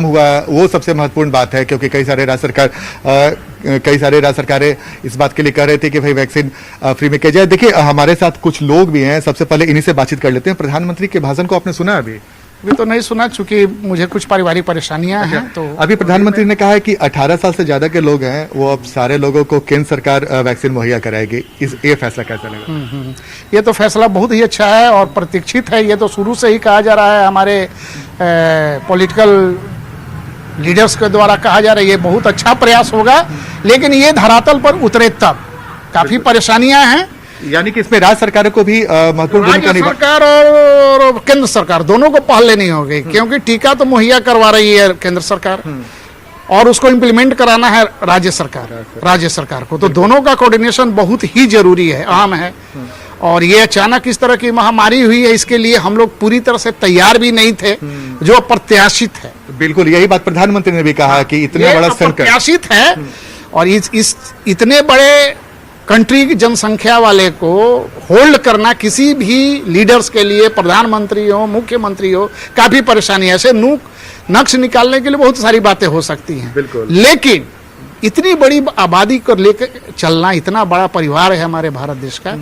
हुआ वो सबसे महत्वपूर्ण बात है, क्योंकि कई सारे राज्य सरकारें इस बात के लिए कह रहे थे कि भाई वैक्सीन फ्री में किया जाए। देखिए हमारे साथ कुछ लोग भी हैं, सबसे पहले इन्हीं से बातचीत कर लेते हैं। प्रधानमंत्री के भाषण को आपने सुना? अभी तो नहीं सुना, चूंकि मुझे कुछ पारिवारिक परेशानियां हैं। तो अभी प्रधानमंत्री ने कहा है कि 18 साल से ज्यादा के लोग हैं वो अब सारे लोगों को केंद्र सरकार वैक्सीन मुहैया कराएगी। ये फैसला कैसा लगा? ये तो फैसला बहुत ही अच्छा है और प्रतीक्षित है। ये तो शुरू से ही कहा जा रहा है, हमारे पॉलिटिकल लीडर्स के द्वारा कहा जा रहा है ये बहुत अच्छा प्रयास होगा, लेकिन ये धरातल पर उतरे तब काफी परेशानियां हैं। यानी कि इसमें राज्य सरकारों को भी महत्वपूर्ण भूमिका राज्य सरकार और केंद्र सरकार दोनों को पहल लेनी होगी, क्योंकि टीका तो मुहैया करवा रही है केंद्र सरकार और उसको इम्प्लीमेंट कराना है राज्य सरकार को। तो दोनों का कोऑर्डिनेशन बहुत ही जरूरी है, अहम है। और ये अचानक इस तरह की महामारी हुई है, इसके लिए हम लोग पूरी तरह से तैयार भी नहीं थे, जो अप्रत्याशित है। बिल्कुल यही बात प्रधानमंत्री ने भी कहा कि इतना बड़ा संकट अप्रत्याशित है और इस इतने बड़े कंट्री की जनसंख्या वाले को होल्ड करना किसी भी लीडर्स के लिए, प्रधानमंत्री हो, मुख्यमंत्री हो, काफी परेशानी है। ऐसे नक्श निकालने के लिए बहुत सारी बातें हो सकती हैं, लेकिन इतनी बड़ी आबादी को लेकर चलना, इतना बड़ा परिवार है हमारे भारत देश का,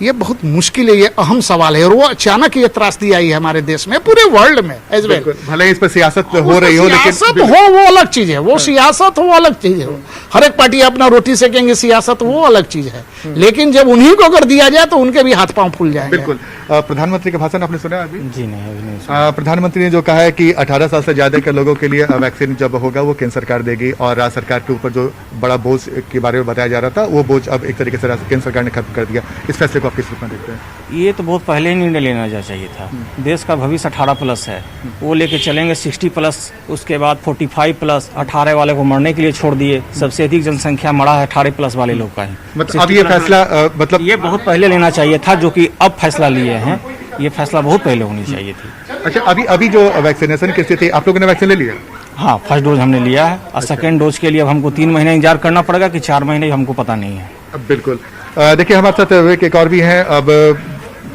ये बहुत मुश्किल है, ये अहम सवाल है। और वो अचानक ये त्रासदी आई है हमारे देश में, पूरे वर्ल्ड में एज वेल। भले इस पर सियासत हो रही हो, लेकिन सियासत हो वो अलग चीज है, वो सियासत हो अलग चीज है। हर एक पार्टी अपना रोटी सेकेंगे, सियासत वो अलग चीज है। लेकिन जब उन्हीं को अगर दिया जाए तो उनके भी हाथ पांव फूल जाएंगे। बिल्कुल। प्रधानमंत्री का भाषण आपने सुना अभी? जी नहीं, अभी नहीं। प्रधानमंत्री ने जो कहा है कि 18 साल से ज्यादा के लोगों के लिए वैक्सीन जब होगा वो केंद्र सरकार देगी, और राज्य सरकार के ऊपर जो बड़ा बोझ के बारे में बताया जा रहा था वो बोझ अब एक तरीके से केंद्र सरकार ने खत्म कर दिया। इस फैसले को आप किस रूप में देखते हैं? ये तो बहुत पहले ही निर्णय लेना चाहिए था। देश का भविष्य 18+ है, वो लेके चलेंगे 60+, उसके बाद 45+, 18 वाले को मरने के लिए छोड़ दिए। सबसे अधिक जनसंख्या मरा है 18+ वाले लोग का ही। मतलब अब ये फैसला मतलब ये बहुत पहले लेना चाहिए था, जो कि अब फैसला लिए हैं। ये फैसला बहुत पहले होनी चाहिए थी। अच्छा, अभी जो वैक्सीनेशन की स्थिति, आप लोगों ने वैक्सीन ले लिया? हाँ, फर्स्ट डोज हमने लिया है और सेकेंड डोज के लिए अब हमको 3 महीने इंतजार करना पड़ेगा कि 4 महीने, हमको पता नहीं है। बिल्कुल। देखिए हमारे साथ एक और भी हैं। अब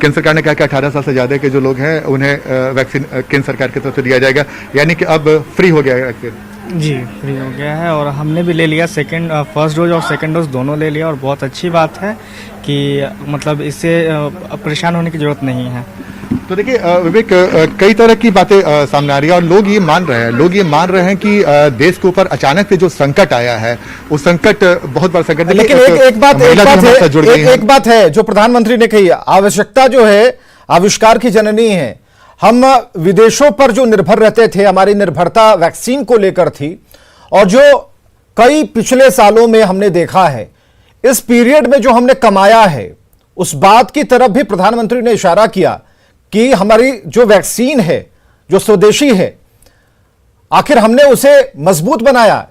केंद्र सरकार ने कहा कि 18 साल से ज्यादा के जो लोग हैं उन्हें वैक्सीन केंद्र सरकार की तरफ से दिया जाएगा, यानी कि अब फ्री हो गया है वैक्सीन। जी फ्री हो गया है और हमने भी ले लिया, फर्स्ट डोज और सेकंड डोज दोनों ले लिया। और बहुत अच्छी बात है कि मतलब इससे परेशान होने की जरूरत नहीं है। तो देखिए विवेक, कई तरह की बातें सामने आ रही है और लोग ये मान रहे हैं कि देश के ऊपर अचानक से जो संकट आया है वो संकट बहुत बड़ा संकट है। लेकिन एक बात है जो प्रधानमंत्री ने कही, आवश्यकता जो है आविष्कार की जननी है। हम विदेशों पर जो निर्भर रहते थे, हमारी निर्भरता वैक्सीन को लेकर थी, और जो कई पिछले सालों में हमने देखा है, इस पीरियड में जो हमने कमाया है, उस बात की तरफ भी प्रधानमंत्री ने इशारा किया कि हमारी जो वैक्सीन है, जो स्वदेशी है, आखिर हमने उसे मजबूत बनाया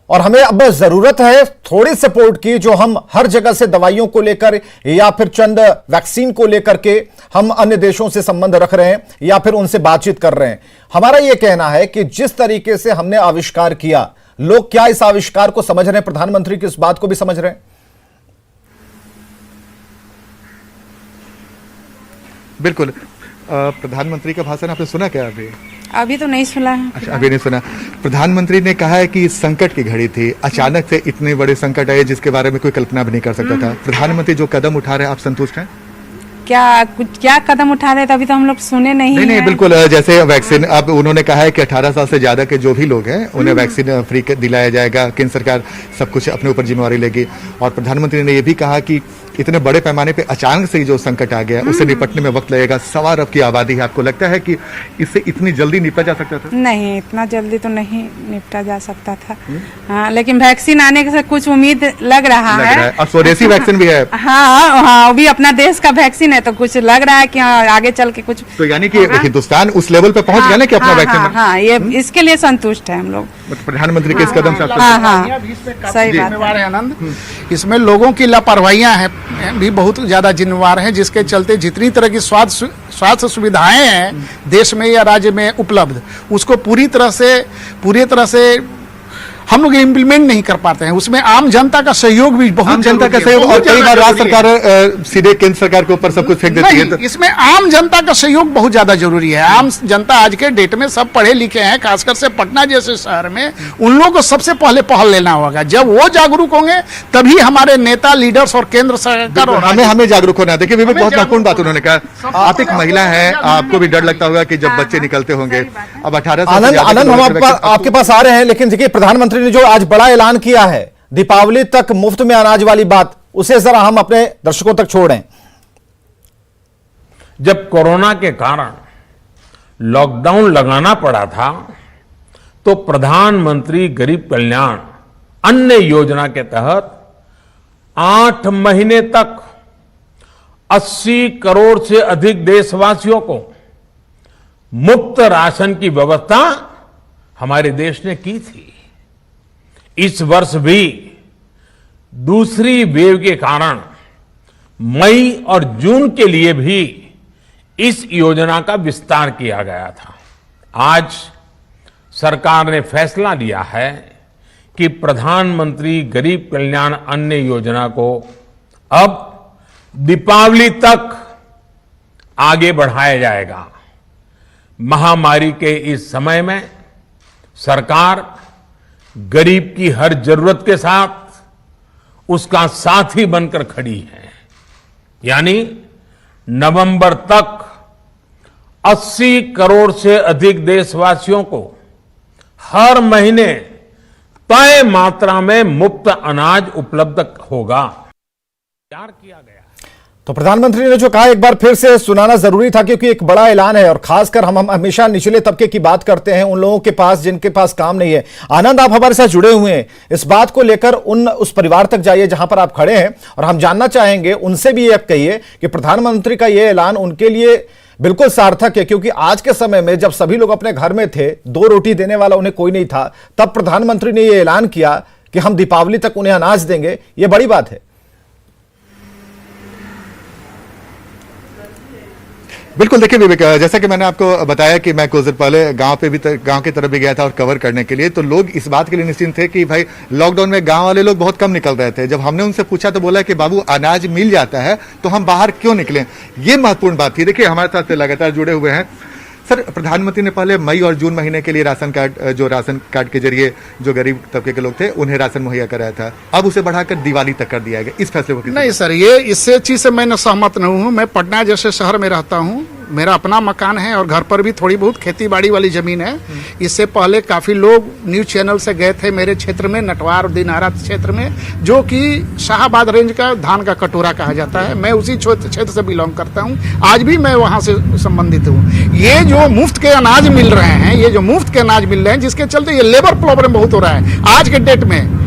और हमें अब जरूरत है थोड़ी सपोर्ट की, जो हम हर जगह से दवाइयों को लेकर या फिर चंद वैक्सीन को लेकर के हम अन्य देशों से संबंध रख रहे हैं या फिर उनसे बातचीत कर रहे हैं। हमारा यह कहना है कि जिस तरीके से हमने आविष्कार किया, लोग क्या इस आविष्कार को समझ रहे हैं? प्रधानमंत्री की इस बात को भी समझ रहे हैं? बिल्कुल। प्रधानमंत्री का भाषण आपने सुना क्या? अभी तो नहीं सुना है। अच्छा, अभी नहीं सुना। प्रधानमंत्री ने कहा है कि संकट की घड़ी थी, अचानक से इतने बड़े संकट आए जिसके बारे में कोई कल्पना भी नहीं कर सकता था। प्रधानमंत्री जो कदम उठा रहे हैं, आप संतुष्ट हैं? क्या कदम उठा रहे थे? अभी तो हम लोग सुने नहीं। बिल्कुल। जैसे वैक्सीन, अब उन्होंने कहा है कि 18 साल से ज्यादा के जो भी लोग हैं उन्हें वैक्सीन फ्री दिलाया जाएगा, केंद्र सरकार सब कुछ अपने ऊपर जिम्मेवारी लेगी। और प्रधानमंत्री ने यह भी कहा कि इतने बड़े पैमाने पे अचानक से जो संकट आ गया उससे निपटने में वक्त लगेगा। 1.25 अरब की आबादी है, आपको लगता है कि इससे इतनी जल्दी निपटा जा सकता था? नहीं, इतना जल्दी तो नहीं निपटा जा सकता था। हाँ, लेकिन वैक्सीन आने से कुछ उम्मीद लग रहा है। और स्वदेशी वैक्सीन भी है। हाँ, वो भी अपना देश का वैक्सीन है, तो कुछ लग रहा है कि आगे चल के कुछ। तो यानी कि हिंदुस्तान उस लेवल पे पहुंच गया ना कि अपना वैक्सीन। हाँ, ये इसके लिए संतुष्ट है हम लोग। प्रधानमंत्री के इस कदम से सही बात है आनंद। इसमें लोगों की लापरवाहियां हैं भी बहुत ज्यादा जिम्मेवार हैं, जिसके चलते जितनी तरह की स्वास्थ्य सुविधाएं हैं देश में या राज्य में उपलब्ध, उसको पूरी तरह से हम लोग इम्प्लीमेंट नहीं कर पाते हैं। उसमें आम जनता का सहयोग भी बहुत आम जनता का जरूरी है, सहयोग, और बहुत कई ज्यादा बार राज्य जरूरी है। सरकार सीधे केंद्र सरकार के ऊपर सब कुछ फेंक देती है। नहीं, इसमें आम जनता का सहयोग बहुत ज्यादा जरूरी है। आम जनता आज के डेट में सब पढ़े लिखे हैं, खासकर से पटना जैसे शहर में, उन लोगों को सबसे पहले पहल लेना होगा। जब वो जागरूक होंगे तभी हमारे नेता, लीडर्स और केंद्र सरकार और हमें जागरूक होना है। देखिए विवेक, बहुत जागरूक महत्वपूर्ण बात होना उन्होंने कहा। आप एक महिला हैं, आपको भी डर लगता होगा कि जब बच्चे निकलते होंगे। अब 18 साल से आनंद, ज्यादा के हम लोगों के आपके पास आ रहे हैं, लेकिन देखिए प्रधानमंत्री ने जो आज बड़ा ऐलान किया है दीपावली तक मुफ्त में अनाज वाली बात, उसे जरा हम अपने दर्शकों तक छोड़ें। जब कोरोना के कारण लॉकडाउन लगाना पड़ा था तो प्रधानमंत्री गरीब कल्याण अन्न योजना के तहत 8 महीने तक 80 करोड़ से अधिक देशवासियों को मुफ्त राशन की व्यवस्था हमारे देश ने की थी। इस वर्ष भी दूसरी वेव के कारण मई और जून के लिए भी इस योजना का विस्तार किया गया था। आज सरकार ने फैसला लिया है कि प्रधानमंत्री गरीब कल्याण अन्न योजना को अब दीपावली तक आगे बढ़ाया जाएगा। महामारी के इस समय में सरकार गरीब की हर जरूरत के साथ उसका साथी बनकर खड़ी है। यानी नवंबर तक 80 करोड़ से अधिक देशवासियों को हर महीने तय मात्रा में मुफ्त अनाज उपलब्ध होगा। तैयार किया गया। तो प्रधानमंत्री ने जो कहा एक बार फिर से सुनाना जरूरी था, क्योंकि एक बड़ा ऐलान है और खासकर हम हमेशा निचले तबके की बात करते हैं, उन लोगों के पास जिनके पास काम नहीं है। आनंद, आप हमारे साथ जुड़े हुए हैं, इस बात को लेकर उस परिवार तक जाइए जहां पर आप खड़े हैं, और हम जानना चाहेंगे उनसे भी ये कहिए कि प्रधानमंत्री का यह ऐलान उनके लिए बिल्कुल सार्थक है, क्योंकि आज के समय में जब सभी लोग अपने घर में थे, 2 रोटी देने वाला उन्हें कोई नहीं था, तब प्रधानमंत्री ने यह ऐलान किया कि हम दीपावली तक उन्हें अनाज देंगे। यह बड़ी बात है। बिल्कुल। देखिए विवेक, जैसा कि मैंने आपको बताया कि मैं कुछ देर पहले गांव की तरफ भी गया था और कवर करने के लिए, तो लोग इस बात के लिए निश्चिंत थे कि भाई लॉकडाउन में गांव वाले लोग बहुत कम निकल रहे थे। जब हमने उनसे पूछा तो बोला कि बाबू अनाज मिल जाता है तो हम बाहर क्यों निकलें। ये महत्वपूर्ण बात थी। देखिए हमारे साथ लगातार जुड़े हुए हैं सर, प्रधानमंत्री ने पहले मई और जून महीने के लिए राशन कार्ड के जरिए जो गरीब तबके के लोग थे उन्हें राशन मुहैया कराया था, अब उसे बढ़ाकर दिवाली तक कर दिया गया। इस फैसले को नहीं सर, ये इससे चीज से मैं सहमत नहीं हूँ। मैं पटना जैसे शहर में रहता हूँ, मेरा अपना मकान है और घर पर भी थोड़ी बहुत खेती बाड़ी वाली जमीन है। इससे पहले काफी लोग न्यूज चैनल से गए थे मेरे क्षेत्र में, नटवार दिनारा क्षेत्र में, जो कि शाहबाद रेंज का धान का कटोरा कहा जाता है। मैं उसी क्षेत्र से बिलोंग करता हूँ, आज भी मैं वहां से संबंधित हूँ। ये जो मुफ्त के अनाज मिल रहे हैं, ये जो मुफ्त के अनाज मिल रहे हैं, जिसके चलते ये लेबर प्रॉब्लम बहुत हो रहा है। आज के डेट में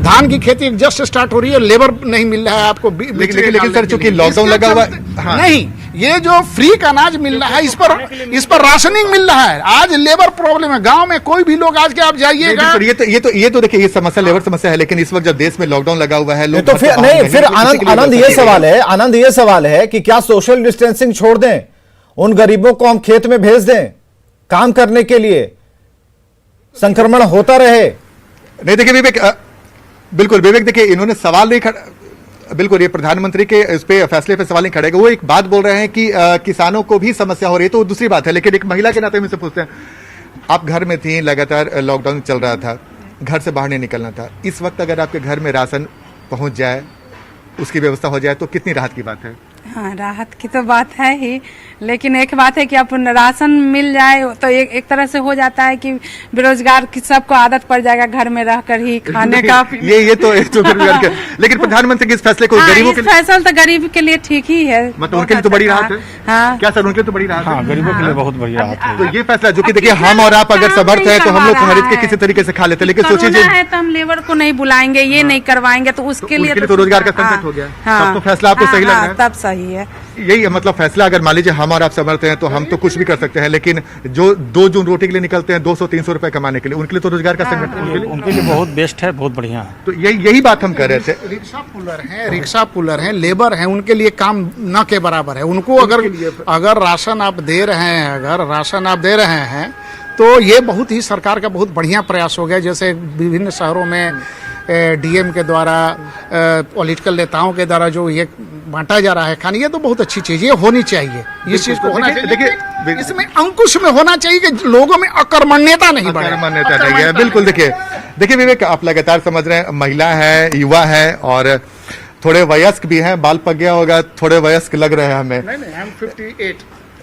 धान की खेती जस्ट स्टार्ट हो रही है, लेबर नहीं मिल रहा है आपको। लेकिन सर चूंकि लॉकडाउन लगा हुआ हाँ। नहीं, ये जो फ्री का अनाज मिल रहा है, इस पर राशनिंग मिल रहा है। आज लेबर प्रॉब्लम है गांव में। कोई भी लोग आज के आप जाइएगा, ये तो देखिए ये समस्या लेबर समस्या है, लेकिन इस वक्त जब देश में लॉकडाउन लगा हुआ है, लोग तो फिर नहीं, फिर आनंद ये सवाल है कि क्या सोशल डिस्टेंसिंग छोड़ दें, उन गरीबों को हम खेत में भेज दें काम करने के लिए, संक्रमण होता रहे। नहीं देखिए विवेक, बिल्कुल विवेक, देखिए इन्होंने सवाल नहीं खड़ा, बिल्कुल ये प्रधानमंत्री के इस पे फैसले पे सवाल नहीं खड़ेगा। वो एक बात बोल रहे हैं कि किसानों को भी समस्या हो रही है, तो दूसरी बात है। लेकिन एक महिला के नाते में से पूछते हैं, आप घर में थी, लगातार लॉकडाउन चल रहा था, घर से बाहर नहीं निकलना था, इस वक्त अगर आपके घर में राशन पहुंच जाए, उसकी व्यवस्था हो जाए, तो कितनी राहत की बात है। हाँ, राहत की तो बात है ही, लेकिन एक बात है कि आप राशन मिल जाए तो एक तरह से हो जाता है कि बेरोजगार की सबको आदत पड़ जाएगा घर में रहकर ही खाने का। ये तो लेकिन प्रधानमंत्री के इस फैसले को गरीबों के लिए, फैसला तो गरीब के लिए ठीक ही है, मतलब उनके लिए तो बड़ी राहत है। हाँ, क्या सर, उनके लिए तो बड़ी राहत है। गरीबों के लिए बहुत बढ़िया राहत है। तो ये फैसला जो कि देखिए हम और आप अगर समर्थ है तो हम लोग खरीद के किसी तरीके से खा लेते, लेकिन सोचिए है तो हम लेबर को नहीं बुलाएंगे, ये नहीं करवाएंगे, तो उसके लिए तो रोजगार का संकट हो गया। तब तो फैसला आपको सही लग रहा है। तब सही है। यही है मतलब फैसला। अगर मान लीजिए हम और आप समर्थ हैं तो हम तो कुछ भी कर सकते हैं, लेकिन जो 2 जून रोटी के लिए निकलते हैं 200-300 रुपए कमाने के लिए, उनके लिए तो रोजगार का संकट है। उनके लिए बहुत बेस्ट है, बहुत बढ़िया है। तो यही बात हम कर रहे थे। रिक्शा पुलर हैं, लेबर हैं, उनके लिए काम न के बराबर है। उनको अगर राशन आप दे रहे हैं, तो ये बहुत ही सरकार का बहुत बढ़िया प्रयास हो गया। जैसे विभिन्न शहरों में डीएम के द्वारा, पॉलिटिकल नेताओं के द्वारा जो ये बांटा जा रहा है खाना, ये तो बहुत अच्छी चीज, ये होनी चाहिए, इस चीज को होना चाहिए। देखिए इसमें अंकुश में होना चाहिए कि लोगों में अकर्मण्यता नहीं बढ़े। अकर्मण्यता नहीं है, बिल्कुल। देखिए विवेक, आप लगातार समझ रहे हैं, महिला है, युवा है और थोड़े वयस्क भी हैं। बाल पक गया होगा, थोड़े वयस्क लग रहे हैं हमें। नहीं, हम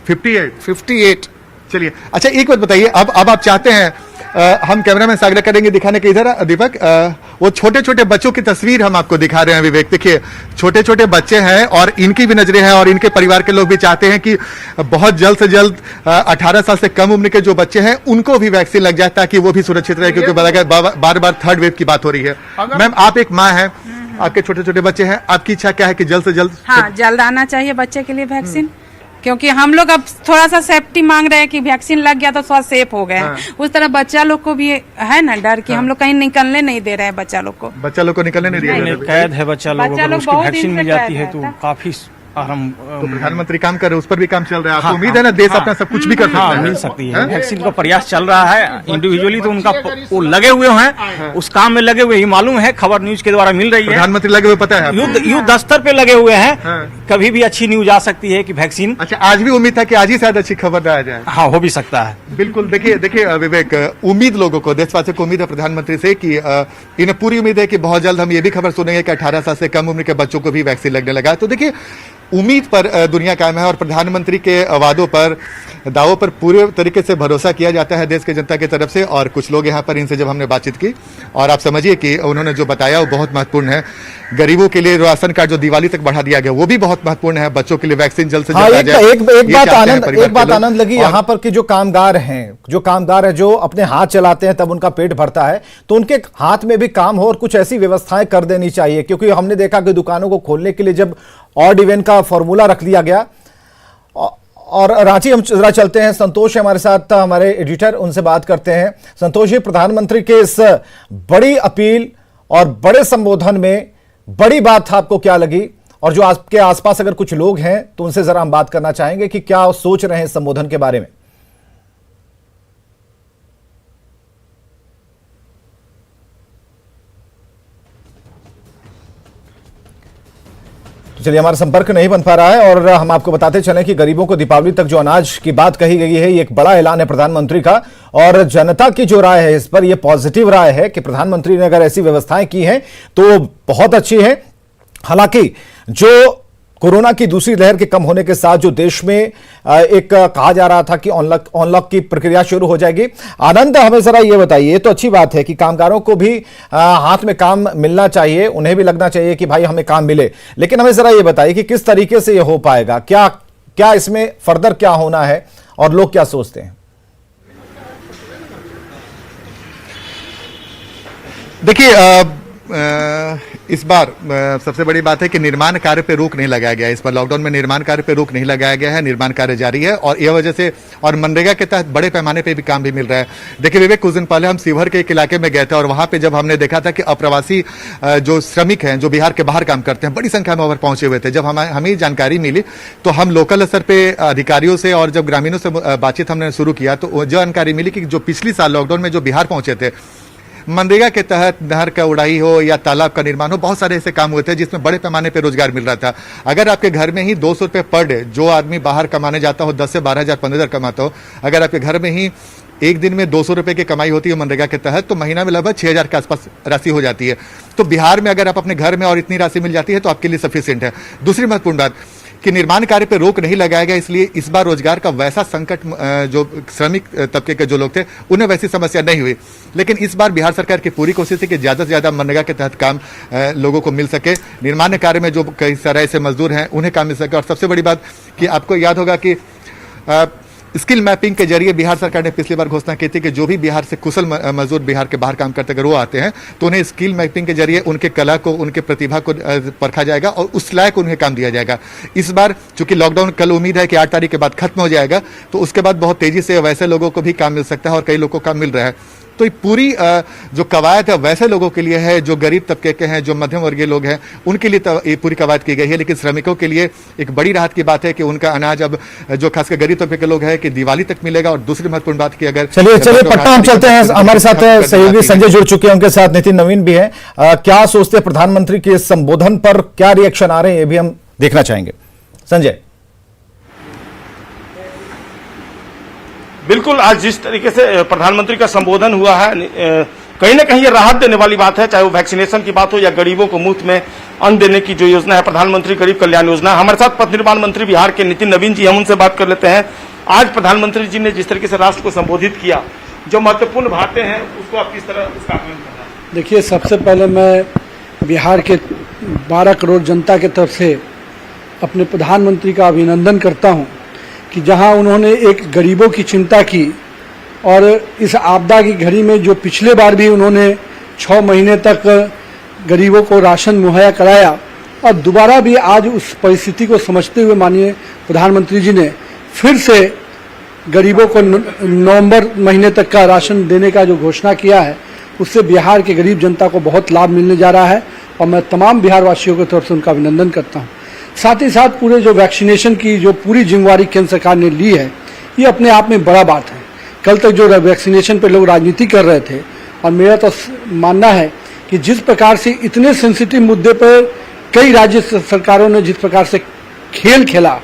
58। चलिए, अच्छा एक बात बताइए, अब आप चाहते हैं, हम कैमरा में सागरा करेंगे दिखाने के, इधर दीपक, वो छोटे छोटे बच्चों की तस्वीर हम आपको दिखा रहे हैं विवेक। देखिए छोटे छोटे बच्चे हैं और इनकी भी नजरें हैं और इनके परिवार के लोग भी चाहते हैं कि बहुत जल्द से जल्द 18 साल से कम उम्र के जो बच्चे हैं उनको भी वैक्सीन लग जाए ताकि वो भी सुरक्षित रहे, क्योंकि बार बार थर्ड वेव की बात हो रही है। मैम, आप एक माँ है, आपके छोटे छोटे बच्चे हैं, आपकी इच्छा क्या है कि जल्द से जल्द? हाँ, जल्द आना चाहिए बच्चे के लिए वैक्सीन, क्योंकि हम लोग अब थोड़ा सा सेफ्टी मांग रहे हैं कि वैक्सीन लग गया तो थोड़ा सेफ हो गए हैं। उस तरह बच्चा लोग को भी है ना डर कि हम लोग कहीं निकलने नहीं दे रहे हैं बच्चा लोग को निकलने नहीं दिया। कैद है बच्चा लोग, अगर उसकी वैक्सीन मिल जाती है तो काफी आराम। तो प्रधानमंत्री काम कर रहे हैं, उस पर भी काम चल रहा है। आपको उम्मीद है ना देश अपना सब कुछ भी कर सकता है? मिल सकती है, वैक्सीन का प्रयास चल रहा है। इंडिविजुअली तो उनका वो लगे हुए हैं, उस काम में लगे हुए ही मालूम है, खबर न्यूज के द्वारा मिल रही है। प्रधानमंत्री लगे हुए पता है, युद्ध स्तर पे लगे हुए हैं। कभी भी अच्छी न्यूज आ सकती है कि वैक्सीन। अच्छा, आज भी उम्मीद था कि आज ही शायद अच्छी खबर आ जाए। हाँ, हो भी सकता है। बिल्कुल। देखिए विवेक, उम्मीद लोगों को, देशवासियों को उम्मीद है प्रधानमंत्री से कि इन्हें पूरी उम्मीद है कि बहुत जल्द हम ये भी खबर सुनेंगे कि 18 साल से कम उम्र के बच्चों को भी वैक्सीन लगने लगा। तो देखिए उम्मीद पर दुनिया कायम है और प्रधानमंत्री के वादों पर, दावों पर पूरे तरीके से भरोसा किया जाता है देश की जनता की तरफ से। और कुछ लोग यहाँ पर, इनसे जब हमने बातचीत की और आप समझिए कि उन्होंने जो बताया वो बहुत महत्वपूर्ण है। गरीबों के लिए राशन कार्ड जो दिवाली तक बढ़ा दिया गया वो भी बहुत महत्वपूर्ण है। बच्चों के लिए वैक्सीन जल्द से जल्द आ जाए। एक बात आनंद लगी यहाँ पर कि जो कामगार हैं, जो अपने हाथ चलाते हैं तब उनका पेट भरता है, तो उनके हाथ में भी काम हो और कुछ ऐसी व्यवस्थाएं कर देनी चाहिए। क्योंकि हमने देखा कि दुकानों को खोलने के लिए जब ऑड इवन का फॉर्मूला रख दिया गया। और रांची हम जरा चलते हैं, संतोष हमारे साथ, हमारे एडिटर, उनसे बात करते हैं। संतोष जी, प्रधानमंत्री के इस बड़ी अपील और बड़े संबोधन में बड़ी बात आपको क्या लगी? और जो आपके आसपास अगर कुछ लोग हैं तो उनसे जरा हम बात करना चाहेंगे कि क्या सोच रहे हैं इस संबोधन के बारे में। चलिए, हमारा संपर्क नहीं बन पा रहा है और हम आपको बताते चलें कि गरीबों को दीपावली तक जो अनाज की बात कही गई है, ये एक बड़ा ऐलान है प्रधानमंत्री का। और जनता की जो राय है इस पर, यह पॉजिटिव राय है कि प्रधानमंत्री ने अगर ऐसी व्यवस्थाएं की हैं तो बहुत अच्छी है। हालांकि जो कोरोना की दूसरी लहर के कम होने के साथ जो देश में एक कहा जा रहा था कि अनलॉक की प्रक्रिया शुरू हो जाएगी। आनंद, हमें जरा ये बताइए, तो अच्छी बात है कि कामगारों को भी हाथ में काम मिलना चाहिए, उन्हें भी लगना चाहिए कि भाई हमें काम मिले, लेकिन हमें जरा ये बताइए कि किस तरीके से ये हो पाएगा, क्या इसमें फर्दर क्या होना है और लोग क्या सोचते हैं? देखिए, इस बार सबसे बड़ी बात है कि निर्माण कार्य पे रोक नहीं लगाया गया। इस बार लॉकडाउन में निर्माण कार्य पे रोक नहीं लगाया गया है, निर्माण कार्य जारी है और यह वजह से, और मनरेगा के तहत बड़े पैमाने पे भी काम भी मिल रहा है। देखिए विवेक, कुछ दिन पहले हम शिवहर के एक इलाके में गए थे और वहां पे जब हमने देखा था कि अप्रवासी जो श्रमिक हैं, जो बिहार के बाहर काम करते हैं, बड़ी संख्या में वहां पहुंचे हुए थे। जब हमें जानकारी मिली तो हम लोकल स्तर पे अधिकारियों से और जब ग्रामीणों से बातचीत हमने शुरू किया तो जानकारी मिली कि जो पिछली साल लॉकडाउन में जो बिहार पहुंचे थे, मनरेगा के तहत नहर का उड़ाई हो या तालाब का निर्माण हो, बहुत सारे ऐसे काम हुए थे जिसमें बड़े पैमाने पे रोजगार मिल रहा था। अगर आपके घर में ही 200 रुपये पर डे, जो आदमी बाहर कमाने जाता हो 10 से 12,000 15,000 कमाता हो, अगर आपके घर में ही एक दिन में 200 रुपये की कमाई होती है मनरेगा के तहत, तो महीना में लगभग 6,000 के आसपास राशि हो जाती है। तो बिहार में अगर आप अपने घर में और इतनी राशि मिल जाती है तो आपके लिए सफिशिएंट है। दूसरी महत्वपूर्ण बात कि निर्माण कार्य पे रोक नहीं लगाया गया, इसलिए इस बार रोजगार का वैसा संकट, जो श्रमिक तबके के जो लोग थे उन्हें वैसी समस्या नहीं हुई। लेकिन इस बार बिहार सरकार की पूरी कोशिश है कि ज्यादा से ज्यादा मनरेगा के तहत काम लोगों को मिल सके, निर्माण कार्य में जो कई सारे ऐसे मजदूर हैं उन्हें काम मिल सके। और सबसे बड़ी बात कि आपको याद होगा कि स्किल मैपिंग के जरिए बिहार सरकार ने पिछली बार घोषणा की थी कि जो भी बिहार से कुशल मजदूर बिहार के बाहर काम करते अगर वो आते हैं तो उन्हें स्किल मैपिंग के जरिए उनके कला को, उनके प्रतिभा को परखा जाएगा और उस लायक उन्हें काम दिया जाएगा। इस बार चूंकि लॉकडाउन कल उम्मीद है कि 8 तारीख के बाद खत्म हो जाएगा, तो उसके बाद बहुत तेजी से वैसे लोगों को भी काम मिल सकता है और कई लोगों को काम मिल रहा है। तो ये पूरी जो कवायद है वैसे लोगों के लिए है जो गरीब तबके के हैं, जो मध्यम वर्गीय लोग हैं, उनके लिए ये पूरी कवायद की गई है। लेकिन श्रमिकों के लिए एक बड़ी राहत की बात है कि उनका अनाज अब जो खासकर गरीब तबके के लोग हैं कि दिवाली तक मिलेगा। और दूसरी महत्वपूर्ण बात की अगर चलिए पटना हम चलते हैं, हमारे साथ सहयोगी संजय जुड़ चुके हैं, उनके साथ नितिन नवीन भी हैं। क्या सोचते हैं प्रधानमंत्री के संबोधन पर, क्या रिएक्शन आ रहे हैं, ये भी हम देखना चाहेंगे। संजय। बिल्कुल, आज जिस तरीके से प्रधानमंत्री का संबोधन हुआ है, कहीं ना कहीं ये राहत देने वाली बात है, चाहे वो वैक्सीनेशन की बात हो या गरीबों को मुफ्त में अन्न देने की जो योजना है प्रधानमंत्री गरीब कल्याण योजना। हमारे साथ पथ निर्माण मंत्री बिहार के नितिन नवीन जी, हम उनसे बात कर लेते हैं। आज प्रधानमंत्री जी ने जिस तरीके से राष्ट्र को संबोधित किया, जो महत्वपूर्ण बातें हैं उसको आप किस तरह उसका आकलन करना है? देखिए, सबसे पहले मैं बिहार के 12 करोड़ जनता के तरफ से अपने प्रधानमंत्री का अभिनंदन करता हूं कि जहां उन्होंने एक गरीबों की चिंता की और इस आपदा की घड़ी में जो पिछले बार भी उन्होंने 6 महीने तक गरीबों को राशन मुहैया कराया, और दोबारा भी आज उस परिस्थिति को समझते हुए माननीय प्रधानमंत्री जी ने फिर से गरीबों को नवंबर महीने तक का राशन देने का जो घोषणा किया है, उससे बिहार के गरीब जनता को बहुत लाभ मिलने जा रहा है। और मैं तमाम बिहार वासियों की तरफ से उनका अभिनंदन करता हूँ। साथ ही साथ पूरे जो वैक्सीनेशन की जो पूरी जिम्मेवारी केंद्र सरकार ने ली है, ये अपने आप में बड़ा बात है। कल तक जो वैक्सीनेशन पे लोग राजनीति कर रहे थे, और मेरा तो मानना है कि जिस प्रकार से इतने सेंसिटिव मुद्दे पर कई राज्य सरकारों ने जिस प्रकार से खेल खेला,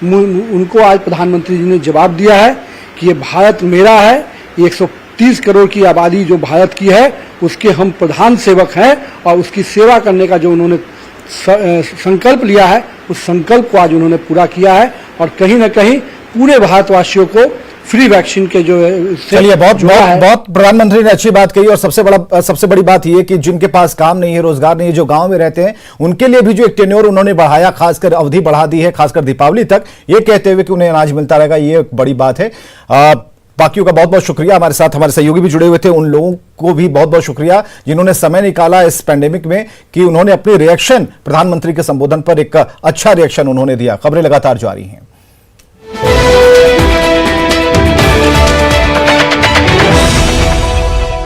उनको आज प्रधानमंत्री जी ने जवाब दिया है कि ये भारत मेरा है। 130 करोड़ की आबादी जो भारत की है, उसके हम प्रधान सेवक हैं, और उसकी सेवा करने का जो उन्होंने संकल्प लिया है, उस संकल्प को आज उन्होंने पूरा किया है। और कहीं ना कहीं पूरे भारतवासियों को फ्री वैक्सीन के जो चलिए बहुत प्रधानमंत्री ने अच्छी बात कही। और सबसे बड़ी बात यह कि जिनके पास काम नहीं है, रोजगार नहीं है, जो गांव में रहते हैं, उनके लिए भी जो एक टेन्योर उन्होंने बढ़ाया, खासकर अवधि बढ़ा दी है, खासकर दीपावली तक, ये कहते हुए कि उन्हें अनाज मिलता रहेगा, ये एक बड़ी बात है। बाकियों का बहुत बहुत शुक्रिया। हमारे साथ हमारे सहयोगी भी जुड़े हुए थे, उन लोगों को भी बहुत बहुत शुक्रिया जिन्होंने समय निकाला इस पैंडेमिक में, कि उन्होंने अपनी रिएक्शन प्रधानमंत्री के संबोधन पर एक अच्छा रिएक्शन उन्होंने दिया। खबरें लगातार जारी हैं।